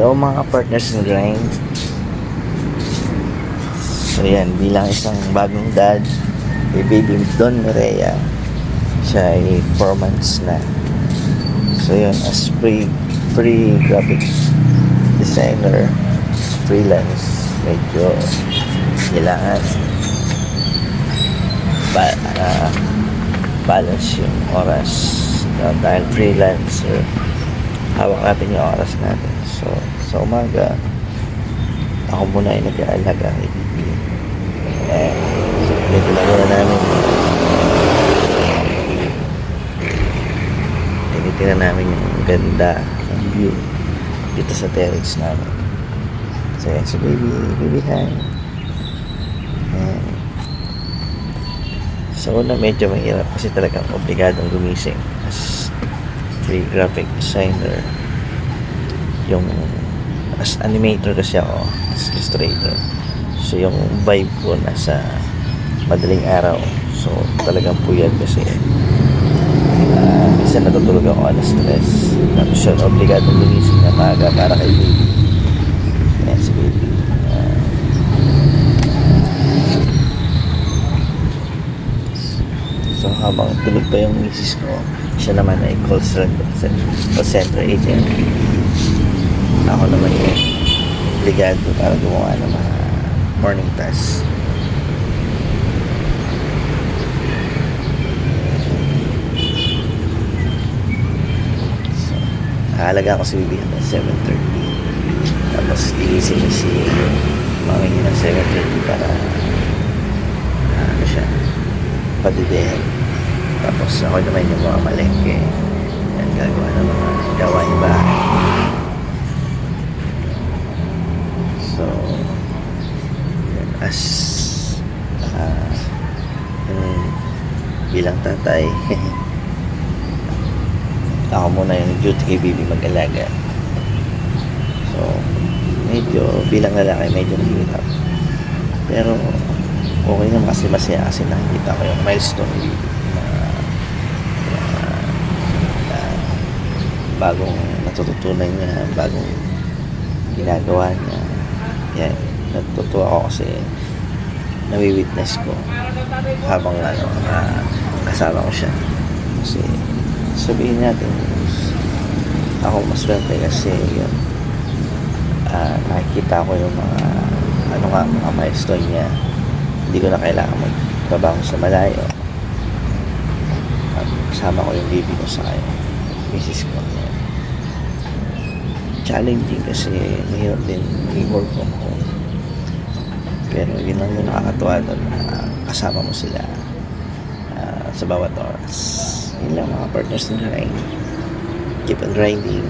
Hello mga partners in grind. So yan, bilang isang bagong dad, kay baby Don Rhea, siya ay 4 months na. So yan, as free graphic designer, freelance, medyo kailangan balance yung oras, no? Dahil freelancer, hawak natin yung oras natin. So sa umaga, ako muna ay nag-aalaga kay Bibi. So dito na muna namin tinitingnan namin yung ganda ng view dito sa terrace namin. So yan si Baby hi. Ayan. So una medyo mahirap kasi talagang obligadong gumising as free graphic designer. Yung as animator kasi ako, as illustrator. So yung vibe ko nasa madaling araw. So talagang puyad kasi minsan natutulog ako alas 3. Tapos yun, obligadong gumising na maaga para kay Baby. Ayan si Baby. So habang tulog pa yung misis ko, siya naman ay call center agent. Ako naman yung obligado para gumawa ng mga morning tasks. So, aalaga ko si Bibi hanggang 7:30. Tapos tigising niya si mami niya ng 7:30 para ano siya, padidehan. Tapos ako naman yung mga malengke. Yan, gagawa ng mga gawain bahay. So, yan, as bilang tatay, ako muna yung duty kay Bibi mag-alaga. So, medyo bilang lalaki, medyo mahirap. Pero, okay naman kasi masaya kasi nakikita ko yung milestone ni Bibi na bagong natututunan niya, bagong ginagawa niya. Yan, natutuwa ako kasi nawi-witness ko habang kasama ko siya. Kasi sabihin natin ako maswerte kasi yun, nakikita ko yung mga milestone niya. Hindi ko na kailangan magtrabaho sa malayo. Kasama ko yung baby ko sa misis ko. Yan. Challenging kasi mahirap din i-work from home. Pero yun lang yung nakakatuwa doon na kasama mo sila sa bawat oras. Yun lang mga partners na grind. Keep on grinding.